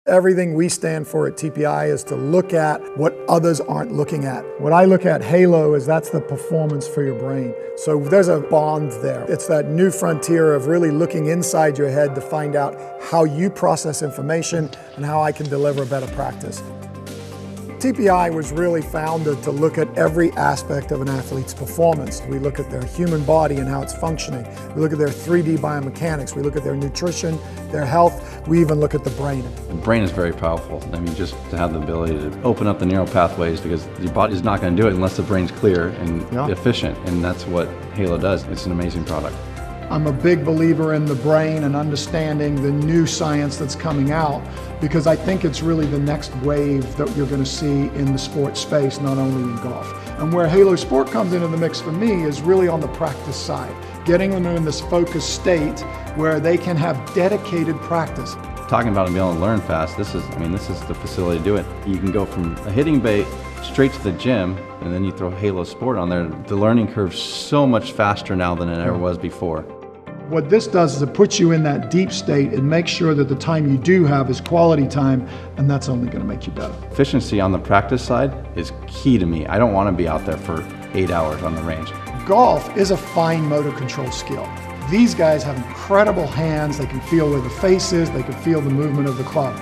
Everything we stand for at TPI is to look at what others aren't looking at. What I look at Halo is that's the performance for your brain. So there's a bond there. It's that new frontier of really looking inside your head to find out how you process information and how I can deliver a better practice. TPI was really founded to look at every aspect of an athlete's performance. We look at their human body and how it's functioning. We look at their 3D biomechanics. We look at their nutrition, their health. We even look at the brain. The brain is very powerful. I mean, just to have the ability to open up the neural pathways, because your body's not going to do it unless the brain's clear and efficient, and that's what Halo does. It's an amazing product. I'm a big believer in the brain and understanding the new science that's coming out, because I think it's really the next wave that you're going to see in the sports space, not only in golf. And where Halo Sport comes into the mix for me is really on the practice side, getting them in this focused state where they can have dedicated practice. Talking about being able to learn fast, this is the facility to do it. You can go from a hitting bait straight to the gym, and then you throw Halo Sport on there. The learning curve's so much faster now than it ever was before. What this does is it puts you in that deep state and makes sure that the time you do have is quality time, and that's only going to make you better. Efficiency on the practice side is key to me. I don't want to be out there for 8 hours on the range. Golf is a fine motor control skill. These guys have incredible hands. They can feel where the face is. They can feel the movement of the club.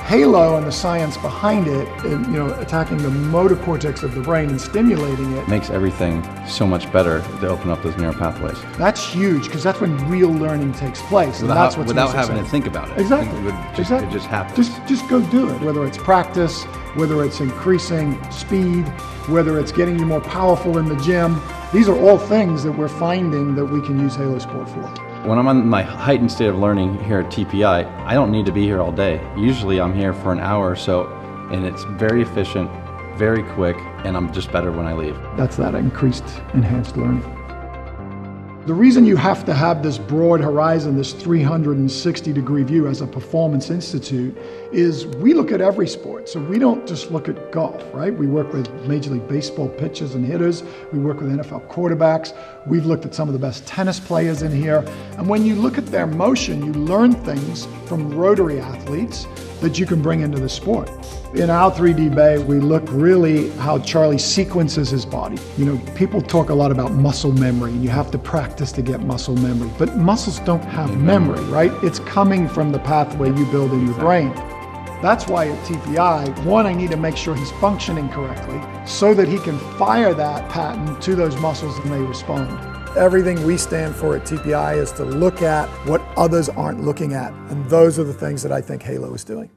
Halo and the science behind it, and, attacking the motor cortex of the brain and stimulating it, makes everything so much better to open up those neural pathways. That's huge, because that's when real learning takes place. Without having to think about it. Exactly. It just happens. Just go do it. Whether it's practice, whether it's increasing speed, whether it's getting you more powerful in the gym. These are all things that we're finding that we can use Halo Sport for. When I'm on my heightened state of learning here at TPI, I don't need to be here all day. Usually I'm here for an hour or so, and it's very efficient, very quick, and I'm just better when I leave. That's that increased, enhanced learning. The reason you have to have this broad horizon, this 360-degree view as a performance institute, is we look at every sport. So we don't just look at golf, right? We work with Major League Baseball pitchers and hitters. We work with NFL quarterbacks. We've looked at some of the best tennis players in here. And when you look at their motion, you learn things from rotary athletes that you can bring into the sport. In our 3D bay, we look really how Charlie sequences his body. People talk a lot about muscle memory, and you have to practice to get muscle memory, but muscles don't have memory, right? It's coming from the pathway you build in your brain. That's why at TPI, one, I need to make sure he's functioning correctly so that he can fire that pattern to those muscles and they respond. Everything we stand for at TPI is to look at what others aren't looking at, and those are the things that I think Halo is doing.